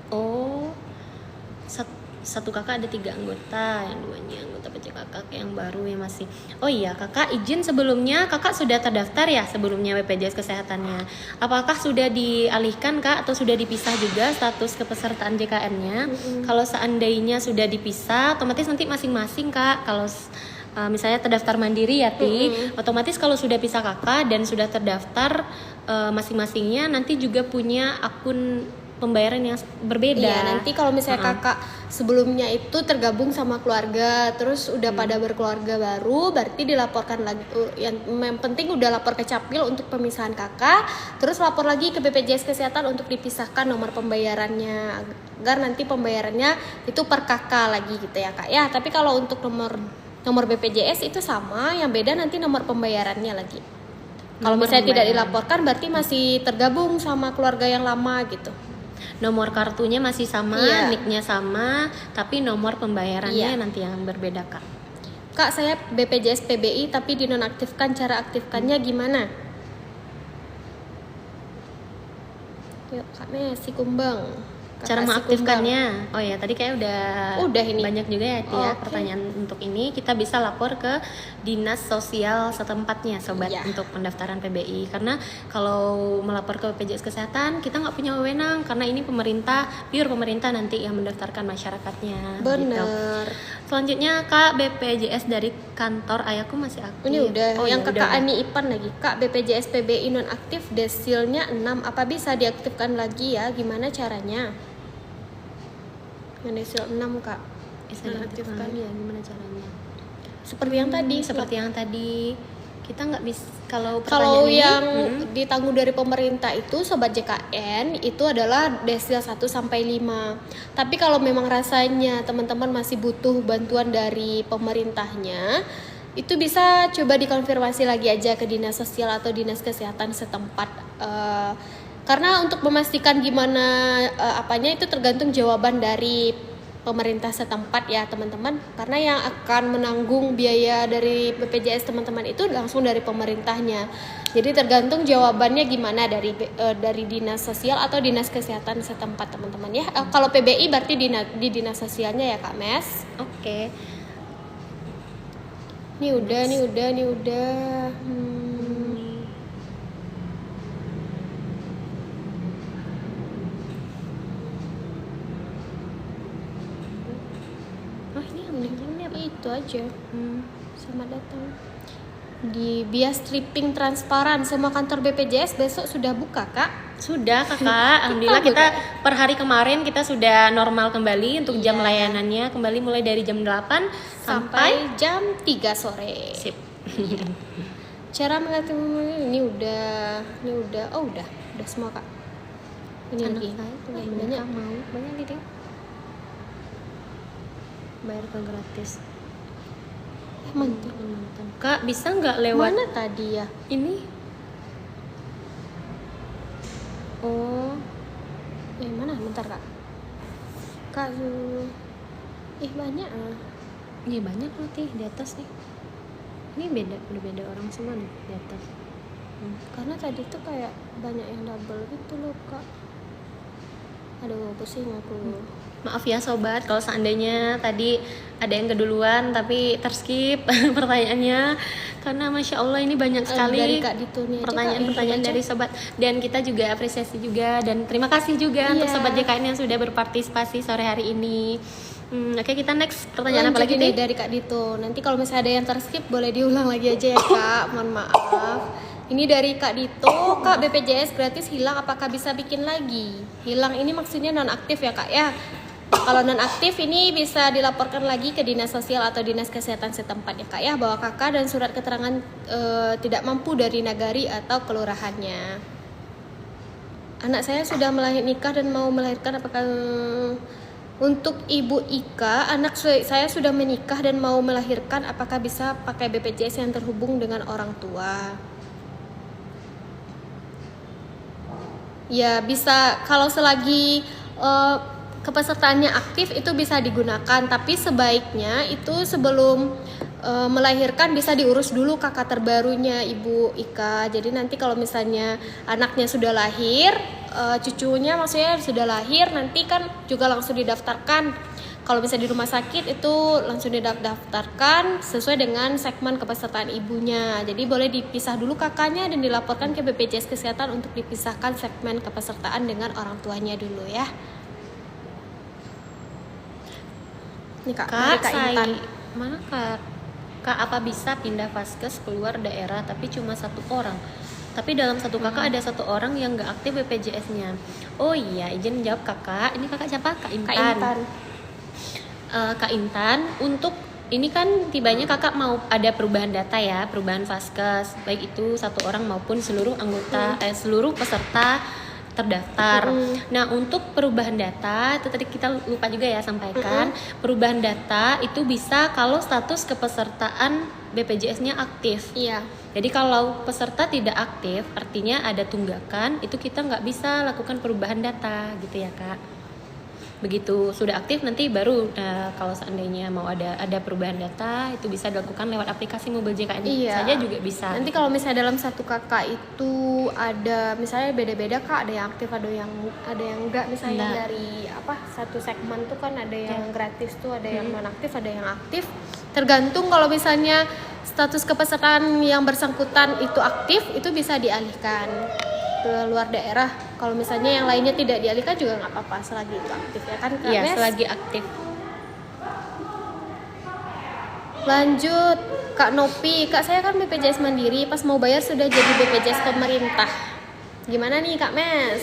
Oh, satu kakak ada 3 anggota, yang 2-nya anggota pecah kakak yang baru yang masih. Oh iya kakak izin sebelumnya kakak sudah terdaftar ya sebelumnya BPJS kesehatannya. Apakah sudah dialihkan Kak atau sudah dipisah juga status kepesertaan JKN-nya? Kalau seandainya sudah dipisah, otomatis nanti masing-masing Kak. Kalau misalnya terdaftar mandiri ya Ti, otomatis kalau sudah pisah kakak dan sudah terdaftar masing-masingnya nanti juga punya akun pembayaran yang berbeda. Iya, nanti kalau misalnya kakak sebelumnya itu tergabung sama keluarga, terus udah pada berkeluarga baru, berarti dilaporkan lagi. Yang penting udah lapor ke Capil untuk pemisahan kakak, terus lapor lagi ke BPJS Kesehatan untuk dipisahkan nomor pembayarannya, agar nanti pembayarannya itu per kakak lagi gitu ya Kak. Ya, tapi kalau untuk nomor BPJS itu sama, yang beda nanti nomor pembayarannya lagi. Kalau misalnya tidak dilaporkan berarti masih tergabung sama keluarga yang lama gitu. Nomor kartunya masih sama, nicknya sama, tapi nomor pembayarannya nanti yang berbeda Kak. Kak saya BPJS PBI tapi dinonaktifkan, cara aktifkannya gimana? Yuk Kak Messi Kumbang. Cara mengaktifkannya, oh ya tadi kayak Udah ini. banyak juga ya Tia Oke. pertanyaan untuk ini. Kita bisa lapor ke dinas sosial setempatnya sobat Iya. untuk pendaftaran PBI. Karena kalau melapor ke BPJS Kesehatan kita nggak punya wewenang karena ini pure pemerintah nanti yang mendaftarkan masyarakatnya. Gitu. Bener. Selanjutnya Kak, BPJS dari kantor ayahku masih aktif. Ini udah, Oh, yang ya, kakak Ani Ipan lagi. Kak, BPJS PBI non aktif desilnya 6, apa bisa diaktifkan lagi ya? Gimana caranya? Yang desil 6 Kak. Bisa Nonaktifkan. diaktifkan ya, gimana caranya? Seperti yang tadi. Seperti yang tadi kita nggak bisa kalau Kalau pertanyaan ini, yang ditanggung dari pemerintah itu Sobat JKN itu adalah desil 1 sampai 5. Tapi kalau memang rasanya teman-teman masih butuh bantuan dari pemerintahnya, itu bisa coba dikonfirmasi lagi aja ke dinas sosial atau dinas kesehatan setempat. Karena untuk memastikan gimana apanya itu tergantung jawaban dari pemerintah setempat ya teman-teman, karena yang akan menanggung biaya dari BPJS teman-teman itu langsung dari pemerintahnya. Jadi tergantung jawabannya gimana dari dinas sosial atau dinas kesehatan setempat teman-teman ya. Kalau PBI berarti di dinas sosialnya ya Kak Mes. Oke. Ini udah. Oh ini yang ini apa? Itu aja. Selamat datang di bias stripping transparan. Semua kantor BPJS besok sudah buka Kak. Sudah Kakak, alhamdulillah kita per hari kemarin kita sudah normal kembali untuk jam layanannya kembali mulai dari jam 8 sampai jam 3 sore. sip. Cara mengatur ini udah. Oh udah semua Kak. Ini Anak lagi. saya Banyak. mau banyak gitu. Bayar ke gratis. Mantap. Nonton. Kak, bisa nggak lewat Mana tadi ya? ini? Oh, Mana? Bentar Kak. Kak banyak ini banyak loh Tih di atas nih. Ini udah beda orang semua nih di atas. Karena tadi tuh kayak banyak yang double gitu loh Kak. Aduh pusing aku. Maaf ya sobat, kalau seandainya tadi ada yang keduluan tapi terskip pertanyaannya, karena masya Allah ini banyak sekali Dari Kak Dito nih aja, pertanyaan-pertanyaan Kak, yang dari sobat, dan kita juga apresiasi juga dan terima kasih juga untuk sobat JKN yang sudah berpartisipasi sore hari ini. Oke, kita next pertanyaan apa lagi nih nih? dari Kak Dito. Nanti kalau misalnya ada yang terskip boleh diulang lagi aja ya Kak. Mohon maaf. Ini dari Kak Dito. Kak, BPJS gratis hilang, apakah bisa bikin lagi? Hilang ini maksudnya nonaktif ya Kak ya. Kalau nonaktif ini bisa dilaporkan lagi ke dinas sosial atau dinas kesehatan setempat ya Kak ya. Bawa kakak dan surat keterangan tidak mampu dari nagari atau kelurahannya. Anak saya sudah nikah dan mau melahirkan, apakah untuk Ibu Ika, anak saya sudah menikah dan mau melahirkan, apakah bisa pakai BPJS yang terhubung dengan orang tua? Ya bisa, kalau selagi kepesertaannya aktif itu bisa digunakan, tapi sebaiknya itu sebelum melahirkan bisa diurus dulu kakak terbarunya Ibu Ika. Jadi nanti kalau misalnya anaknya sudah lahir, cucunya maksudnya sudah lahir, nanti kan juga langsung didaftarkan. Kalau misalnya di rumah sakit itu langsung didaftarkan sesuai dengan segmen kepesertaan ibunya. Jadi boleh dipisah dulu kakaknya dan dilaporkan ke BPJS Kesehatan untuk dipisahkan segmen kepesertaan dengan orang tuanya dulu ya. Ini Kak, dari Kak Intan. Mana Kak, apa bisa pindah vaskes keluar daerah tapi cuma satu orang? Tapi dalam satu kakak ada satu orang yang nggak aktif BPJS-nya. Oh iya, izin jawab kakak. Ini kakak siapa? Kak Intan. Kak Intan. Kak Intan, untuk ini kan tibanya kakak mau ada perubahan data ya, perubahan vaskes, baik itu satu orang maupun seluruh anggota, seluruh peserta terdaftar. Nah, untuk perubahan data itu tadi kita lupa juga ya sampaikan, perubahan data itu bisa kalau status kepesertaan BPJS-nya aktif. Iya. Jadi kalau peserta tidak aktif, artinya ada tunggakan, itu kita nggak bisa lakukan perubahan data gitu ya Kak. Begitu sudah aktif nanti baru kalau seandainya mau ada perubahan data itu bisa dilakukan lewat aplikasi mobile JKN Iya. saja juga bisa. Nanti kalau misalnya dalam satu kakak itu ada misalnya beda-beda kak, ada yang aktif, ada yang enggak, misalnya Enggak. dari satu segmen tuh kan ada yang gratis tuh, ada yang non aktif, ada yang aktif. Tergantung kalau misalnya status kepesertaan yang bersangkutan itu aktif, itu bisa dialihkan ke luar daerah. Kalau misalnya yang lainnya tidak dialihkan juga nggak apa-apa selagi itu aktif ya kan Kak Iya, Mes? selagi aktif. Lanjut Kak Nopi, Kak saya kan BPJS Mandiri, pas mau bayar sudah jadi BPJS pemerintah. Gimana nih Kak Mes?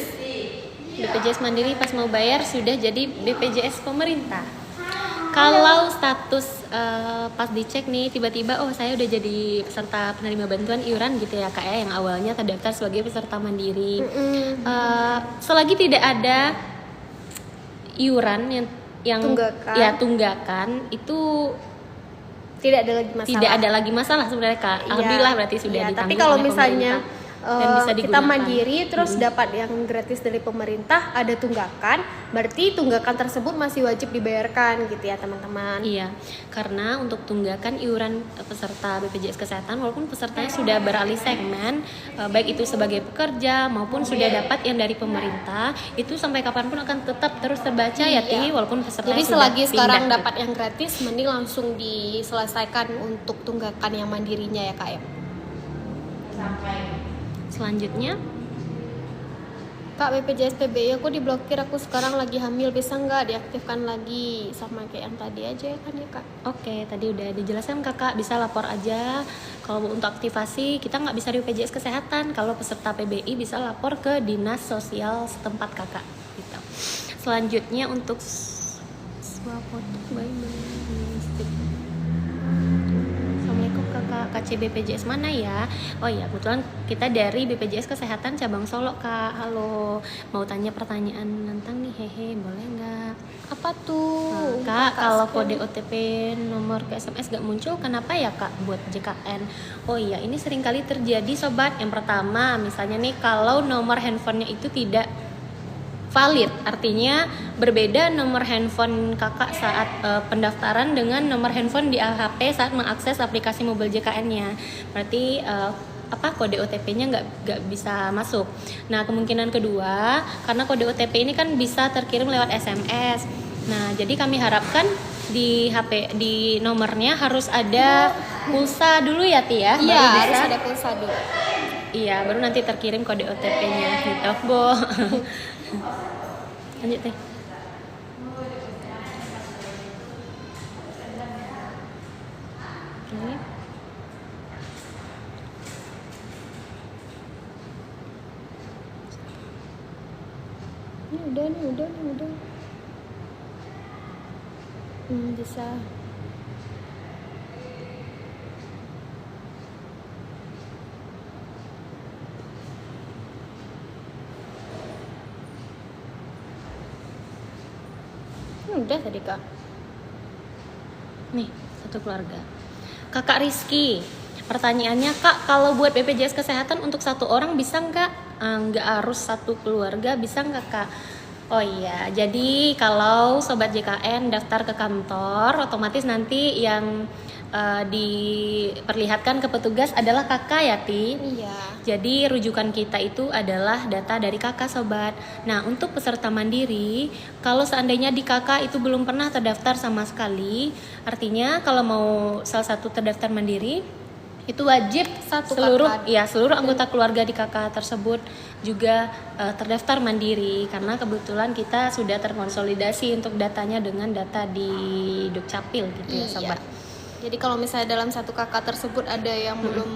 BPJS Mandiri pas mau bayar sudah jadi BPJS pemerintah. Kalau status pas dicek nih tiba-tiba oh saya udah jadi peserta penerima bantuan iuran gitu ya Kak ya, yang awalnya terdaftar sebagai peserta mandiri. Selagi tidak ada iuran yang tunggakan itu tidak ada lagi masalah. Tidak ada lagi masalah sebenarnya Kak. Iya. Alhamdulillah berarti sudah Iya, ditanggung tapi kalau oleh misalnya pemerintah dan bisa kita digunakan. mandiri terus dapat yang gratis dari pemerintah, ada tunggakan, berarti tunggakan tersebut masih wajib dibayarkan gitu ya teman-teman. Iya, karena untuk tunggakan iuran peserta BPJS Kesehatan walaupun pesertanya sudah beralih segmen, baik itu sebagai pekerja maupun sudah dapat yang dari pemerintah, itu sampai kapanpun akan tetap terus terbaca ya Ti, walaupun pesertanya Jadi sudah selagi pindah. sekarang dapat yang gratis, mending langsung diselesaikan untuk tunggakan yang mandirinya ya Kak ya. Selanjutnya, Kak BPJS PBI aku diblokir, aku sekarang lagi hamil, bisa nggak diaktifkan lagi sama kayak yang tadi aja ya kan ya Kak? oke, tadi udah dijelaskan Kakak, bisa lapor aja. Kalau untuk aktivasi kita nggak bisa di BPJS Kesehatan. Kalau peserta PBI bisa lapor ke dinas sosial setempat Kakak. Gitu. Selanjutnya untuk swafoto, Assalamualaikum Kakak, KC BPJS mana ya? Oh iya, kebetulan kita dari BPJS Kesehatan cabang Solo Kak. Halo, mau tanya pertanyaan tentang nih, hehe, boleh nggak? Apa tuh? Kak, kalau kode OTP nomor ke SMS gak muncul, kenapa ya Kak buat JKN? Oh iya, ini sering kali terjadi sobat. Yang pertama, misalnya nih kalau nomor handphonenya itu tidak valid, artinya berbeda nomor handphone kakak saat pendaftaran dengan nomor handphone di HP saat mengakses aplikasi mobile JKN-nya. Berarti kode OTP-nya nggak bisa masuk. Nah, kemungkinan kedua, karena kode OTP ini kan bisa terkirim lewat SMS. Nah, jadi kami harapkan di HP di nomornya harus ada pulsa dulu ya Ti ya. Iya, Baru harus bisa, ada pulsa dulu. iya, baru nanti terkirim kode OTP-nya gitu, Bo. Lanjut Teh. Oke. Ini udah. Bisa. Udah tadi Kak. Nih, satu keluarga. Kakak Rizky, pertanyaannya Kak, kalau buat BPJS Kesehatan untuk satu orang bisa nggak? Nggak harus satu keluarga, bisa nggak Kak? Oh iya, jadi kalau Sobat JKN daftar ke kantor, otomatis nanti yang diperlihatkan ke petugas adalah kakak ya Ti. Iya. Jadi rujukan kita itu adalah data dari kakak sobat. Nah, untuk peserta mandiri, kalau seandainya di kakak itu belum pernah terdaftar sama sekali, artinya kalau mau salah satu terdaftar mandiri, itu wajib seluruh anggota keluarga di kakak tersebut juga terdaftar mandiri, karena kebetulan kita sudah terkonsolidasi untuk datanya dengan data di Dukcapil gitu ya sobat. Jadi kalau misalnya dalam satu kakak tersebut ada yang belum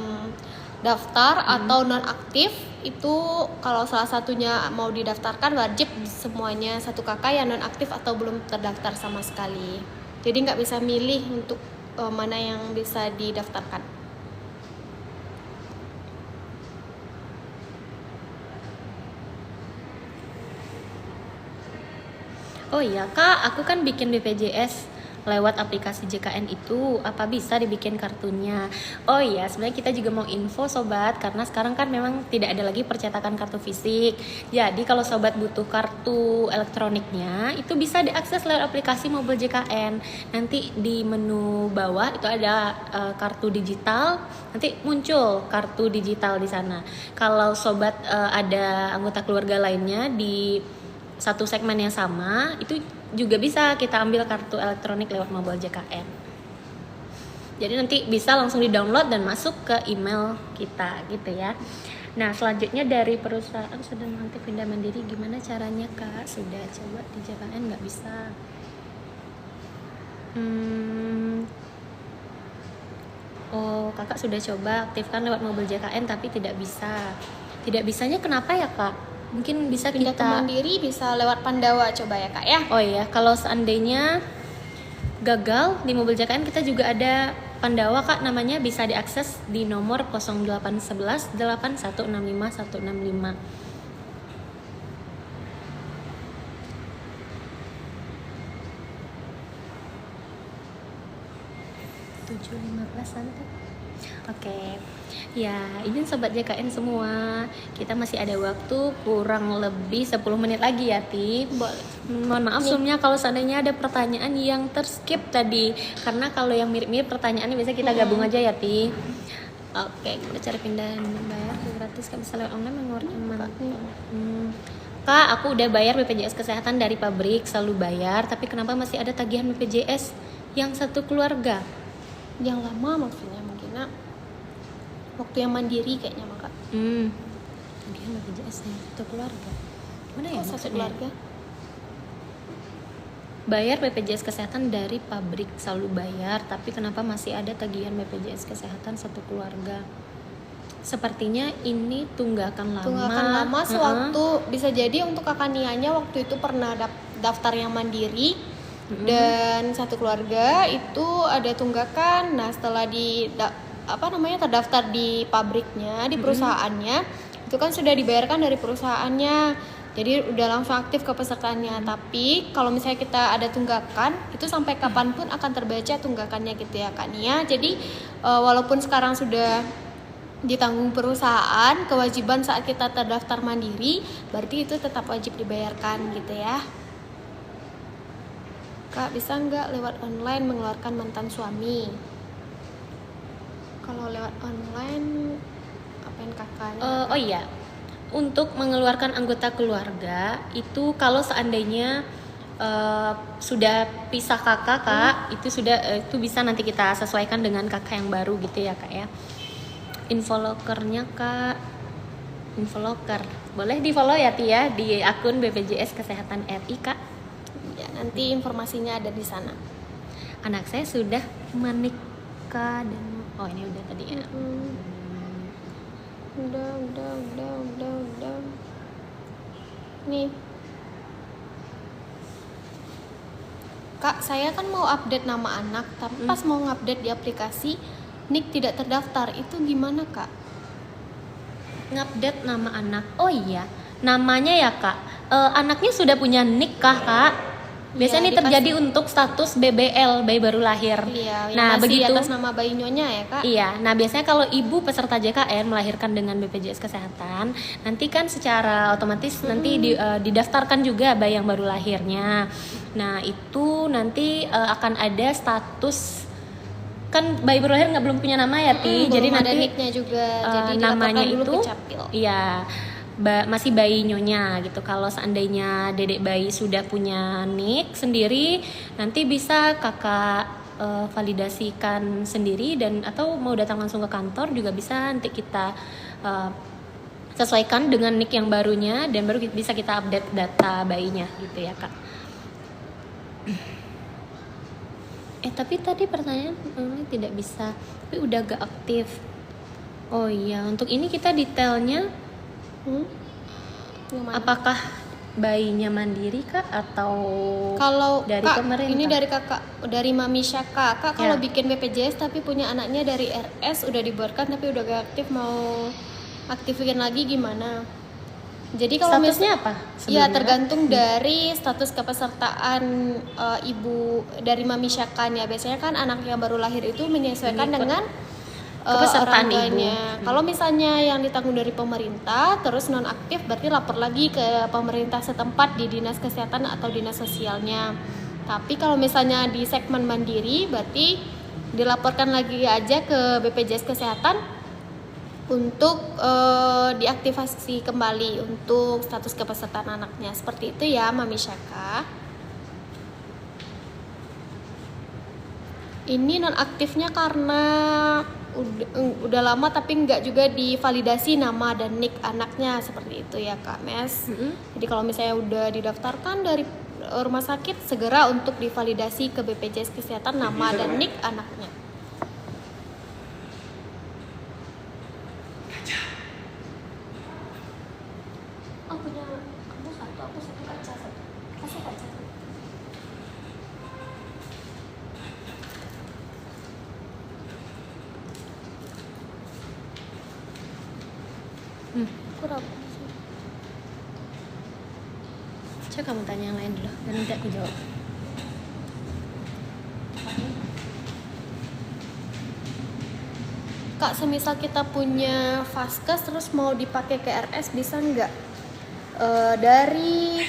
daftar atau non aktif, itu kalau salah satunya mau didaftarkan wajib semuanya satu kakak yang non aktif atau belum terdaftar sama sekali. Jadi nggak bisa milih untuk mana yang bisa didaftarkan. Oh iya Kak, aku kan bikin BPJS lewat aplikasi JKN itu, apa bisa dibikin kartunya? Oh iya, sebenarnya kita juga mau info sobat, karena sekarang kan memang tidak ada lagi percetakan kartu fisik. Jadi kalau sobat butuh kartu elektroniknya, itu bisa diakses lewat aplikasi Mobile JKN. Nanti di menu bawah itu ada kartu digital, nanti muncul kartu digital di sana. Kalau sobat ada anggota keluarga lainnya di satu segmen yang sama, itu juga bisa kita ambil kartu elektronik lewat Mobile JKN. Jadi nanti bisa langsung di-download dan masuk ke email kita gitu ya. Nah, selanjutnya dari perusahaan sedang nanti pindah mandiri, gimana caranya Kak? Sudah coba di JKN nggak bisa. Oh, Kakak sudah coba aktifkan lewat Mobile JKN tapi tidak bisa. Tidak bisanya kenapa ya Kak? Mungkin bisa Pindah ke kita Mandiri bisa lewat Pandawa coba ya Kak ya. Oh iya, kalau seandainya gagal di Mobile JKN, kita juga ada Pandawa Kak, namanya bisa diakses di nomor 0811 8165 165. Santai. Oke. Ya, izin sobat JKN semua, kita masih ada waktu kurang lebih 10 menit lagi ya Ti. Mohon maaf sebelumnya kalau seandainya ada pertanyaan yang terskip tadi, karena kalau yang mirip-mirip pertanyaannya biasa kita gabung aja ya Ti. Oke, kita cari pindahan bayar gratis, kan bisa lewat online mengeluarkan Kak, aku udah bayar BPJS Kesehatan dari pabrik, selalu bayar, tapi kenapa masih ada tagihan BPJS yang satu keluarga? Yang lama maksudnya mungkin waktu yang mandiri kayaknya Kak. Tagihan BPJS yang satu keluarga. Mana ya satu keluarga? Bayar BPJS Kesehatan dari pabrik, selalu bayar, tapi kenapa masih ada tagihan BPJS Kesehatan satu keluarga? Sepertinya ini tunggakan lama. Tunggakan lama sewaktu bisa jadi untuk Kakak Nianya waktu itu pernah daftar yang mandiri. Dan satu keluarga itu ada tunggakan. Nah, setelah terdaftar di pabriknya, di perusahaannya, itu kan sudah dibayarkan dari perusahaannya. Jadi udah langsung aktif ke pesertaannya. Tapi kalau misalnya kita ada tunggakan, itu sampai kapanpun akan terbaca tunggakannya gitu ya Kak Nia. Jadi walaupun sekarang sudah ditanggung perusahaan, kewajiban saat kita terdaftar mandiri, berarti itu tetap wajib dibayarkan gitu ya. Kak, bisa nggak lewat online mengeluarkan mantan suami? Kalau lewat online, apain kakaknya? Oh iya, untuk mengeluarkan anggota keluarga itu kalau seandainya sudah pisah kakak Kak, itu bisa nanti kita sesuaikan dengan kakak yang baru gitu ya Kak ya. Infolokernya Kak, Infoloker boleh di follow ya Tia di akun BPJS Kesehatan RI Kak. Ya, nanti informasinya ada di sana. Anak saya sudah menikah dan ini udah tadi ya. Udah. Nih. Kak, saya kan mau update nama anak, tapi pas mau ngupdate di aplikasi NIK tidak terdaftar. Itu gimana, Kak? Ngupdate nama anak. Oh iya, namanya ya, Kak. Anaknya sudah punya NIK kah, Kak? Biasanya ini terjadi untuk status BBL, bayi baru lahir. Iya, nah, masih begitu atas nama bayi nyonya ya Kak? Iya, nah biasanya kalau ibu peserta JKN melahirkan dengan BPJS Kesehatan, nanti kan secara otomatis nanti didaftarkan juga bayi yang baru lahirnya. Nah itu nanti akan ada status, kan bayi baru lahir belum punya nama ya Ti, jadi ada nanti NIK-nya juga, jadi namanya dulu itu ke Capil. Iya. Masih bayi nyonya gitu. Kalau seandainya dedek bayi sudah punya NIK sendiri, nanti bisa kakak validasikan sendiri dan atau mau datang langsung ke kantor juga bisa, nanti kita sesuaikan dengan NIK yang barunya dan baru bisa kita update data bayinya gitu ya Kak. Tapi tadi pertanyaan tidak bisa, tapi udah gak aktif. Oh iya, untuk ini kita detailnya apakah bayinya mandiri Kak atau kalau dari Kak, pemerintah? ini dari kakak, dari Mami Syaka. Kak kalau Ya. bikin BPJS tapi punya anaknya dari RS udah dibuatkan tapi udah gak aktif, mau aktifin lagi gimana? Jadi kalau Statusnya apa? Ya sebelumnya? tergantung dari status kepesertaan ibu dari Mami Syakan ya. Biasanya kan anak yang baru lahir itu menyesuaikan Mengikut dengan kepesertaan orang tuanya. ibu. Kalau misalnya yang ditanggung dari pemerintah terus non aktif, berarti lapor lagi ke pemerintah setempat di dinas kesehatan atau dinas sosialnya. Tapi kalau misalnya di segmen mandiri, berarti dilaporkan lagi aja ke BPJS Kesehatan untuk diaktifasi kembali untuk status kepesertaan anaknya. Seperti itu ya Mami Syaka. Ini nonaktifnya karena udah lama tapi nggak juga divalidasi nama dan nik anaknya, seperti itu ya Kak Mes. Jadi kalau misalnya udah didaftarkan dari rumah sakit, segera untuk divalidasi ke BPJS Kesehatan nama dan nik anaknya. Punya kamu satu, aku satu kaca satu. Kasih kaca. Kurang. Coba kamu tanya yang lain dulu dan nanti aku jawab. Kak, semisal kita punya Vaskes terus mau dipakai ke RS bisa nggak? Dari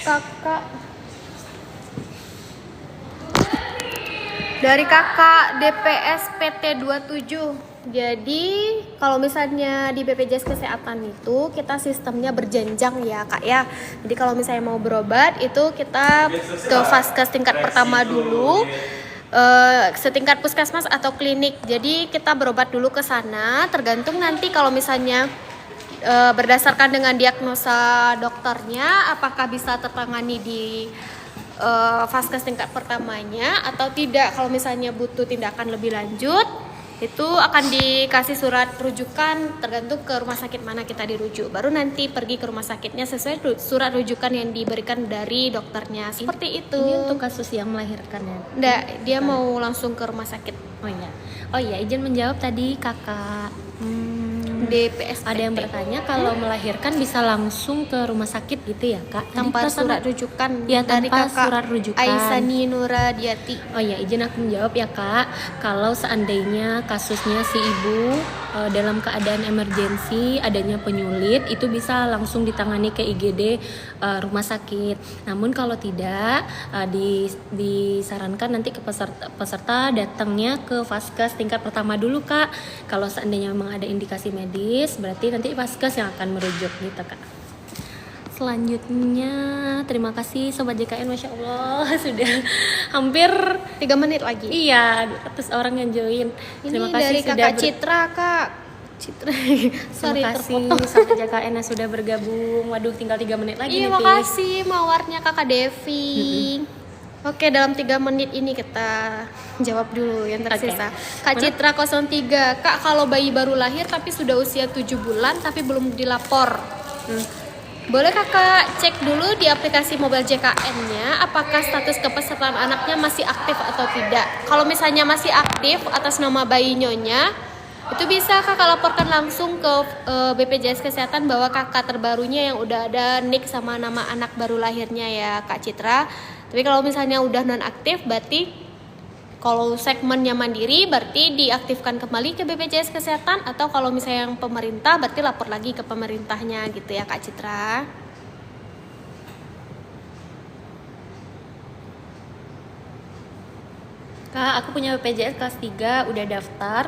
kakak DPS PT 27. Jadi kalau misalnya di BPJS Kesehatan itu kita sistemnya berjenjang ya Kak ya. Jadi kalau misalnya mau berobat itu kita ke Vaskes tingkat pertama dulu, setingkat puskesmas atau klinik. Jadi kita berobat dulu ke sana, tergantung nanti kalau misalnya berdasarkan dengan diagnosa dokternya apakah bisa tertangani di Vaskes tingkat pertamanya atau tidak. Kalau misalnya butuh tindakan lebih lanjut, itu akan dikasih surat rujukan tergantung ke rumah sakit mana kita dirujuk. Baru nanti pergi ke rumah sakitnya sesuai surat rujukan yang diberikan dari dokternya. Seperti itu. Ini untuk kasus yang melahirkan ya? Nggak, dia mau langsung ke rumah sakit. Oh iya, izin menjawab tadi kakak. DPS. Ada yang bertanya kalau melahirkan bisa langsung ke rumah sakit gitu ya kak? Tanpa Tadi surat rujukan ya, dari tanpa kakak surat rujukan. Aisani Nuradiati. Oh ya, izin aku menjawab ya kak. Kalau seandainya kasusnya si ibu dalam keadaan emergensi, adanya penyulit, itu bisa langsung ditangani ke IGD rumah sakit. Namun kalau tidak, disarankan nanti ke peserta datangnya ke Vaskes tingkat pertama dulu kak. Kalau seandainya memang ada indikasi medis, berarti nanti Vaskes yang akan merujuk gitu kak. Selanjutnya, terima kasih Sobat JKN, Masya Allah sudah hampir 3 menit lagi. Iya, 200 orang yang join. Terima Ini kasih dari sudah kakak Citra, Kak. Citra. Sorry, terima kasih terpotong. Sobat JKN yang sudah bergabung. Waduh, tinggal 3 menit lagi Iya, nih, Pi. makasih mawarnya kakak Devi. Oke, dalam 3 menit ini kita jawab dulu yang tersisa. Kak Citra 03, Kak kalau bayi baru lahir tapi sudah usia 7 bulan tapi belum dilapor. Boleh kakak cek dulu di aplikasi mobile JKN-nya apakah status kepesertaan anaknya masih aktif atau tidak. Kalau misalnya masih aktif atas nama bayi nyonya, itu bisa kakak laporkan langsung ke BPJS Kesehatan bahwa kakak terbarunya yang udah ada nik sama nama anak baru lahirnya ya Kak Citra. Tapi kalau misalnya udah non aktif, berarti kalau segmennya mandiri berarti diaktifkan kembali ke BPJS Kesehatan, atau kalau misalnya yang pemerintah berarti lapor lagi ke pemerintahnya gitu ya Kak Citra. Kak, aku punya BPJS kelas 3, udah daftar,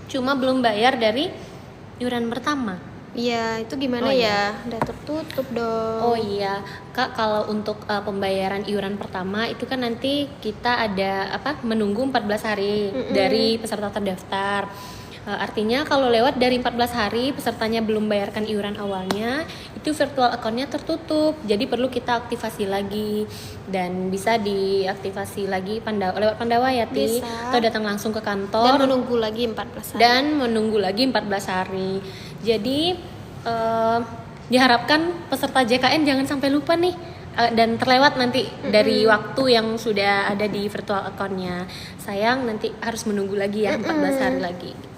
cuma belum bayar dari iuran pertama. Iya, itu gimana ya? Udah tertutup dong. Oh iya, Kak, kalau untuk pembayaran iuran pertama itu kan nanti kita ada menunggu 14 hari dari peserta terdaftar. Artinya kalau lewat dari 14 hari pesertanya belum bayarkan iuran awalnya, itu virtual account-nya tertutup. Jadi perlu kita aktivasi lagi dan bisa diaktifasi lagi lewat Pandawa ya, Ti. Bisa. Atau datang langsung ke kantor Dan menunggu lagi 14 hari. dan menunggu lagi 14 hari. Jadi diharapkan peserta JKN jangan sampai lupa nih dan terlewat nanti dari waktu yang sudah ada di virtual account-nya. Sayang nanti harus menunggu lagi ya 14 hari lagi gitu.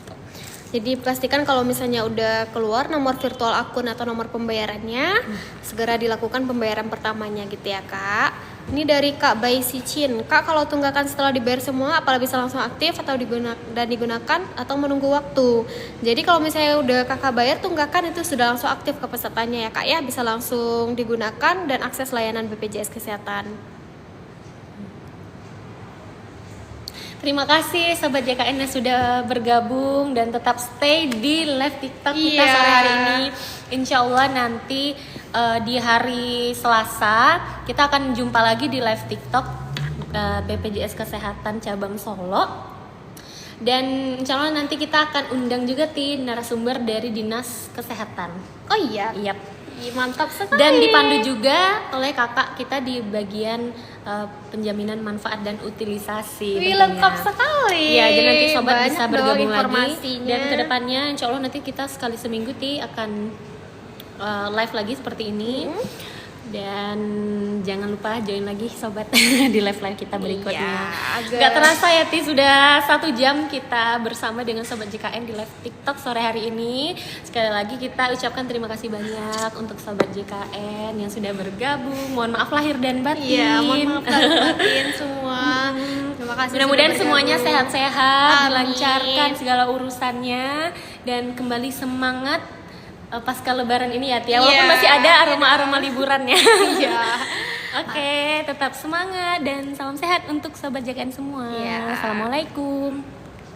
Jadi pastikan kalau misalnya udah keluar nomor virtual akun atau nomor pembayarannya, segera dilakukan pembayaran pertamanya gitu ya Kak. Ini dari Kak Bai Sicin. Kak, kalau tunggakan setelah dibayar semua, apakah bisa langsung aktif atau digunakan atau menunggu waktu? Jadi kalau misalnya udah Kakak bayar tunggakan itu sudah langsung aktif ke pesertanya ya Kak ya, bisa langsung digunakan dan akses layanan BPJS Kesehatan. Terima kasih Sobat JKN yang sudah bergabung dan tetap stay di live TikTok kita sore hari ini. Insya Allah nanti di hari Selasa kita akan jumpa lagi di live TikTok BPJS Kesehatan Cabang Solo. Dan insya Allah nanti kita akan undang juga narasumber dari Dinas Kesehatan. Oh iya? Yap. Mantap sekali. Dan dipandu juga oleh kakak kita di bagian penjaminan manfaat dan utilisasi. Wih, lengkap sekali. Ya, jadi nanti sobat banyak bisa bergabung lagi. informasinya. Dan kedepannya insya Allah nanti kita sekali seminggu akan live lagi seperti ini. Dan jangan lupa join lagi sobat di live kita berikutnya. Gak terasa ya sudah 1 jam kita bersama dengan sobat JKN di live TikTok sore hari ini. Sekali lagi kita ucapkan terima kasih banyak untuk sobat JKN yang sudah bergabung. Mohon maaf lahir dan batin. Iya, mohon maaf lahir batin semua. Terima kasih. Mudah-mudahan semuanya sehat-sehat, Amin. dilancarkan segala urusannya dan kembali semangat pasca lebaran ini ya Tia, walaupun masih ada aroma-aroma liburannya. Iya. Oke, tetap semangat dan salam sehat untuk sobat JKN semua. Iya. Assalamualaikum.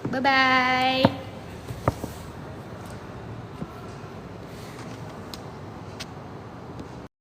Bye bye.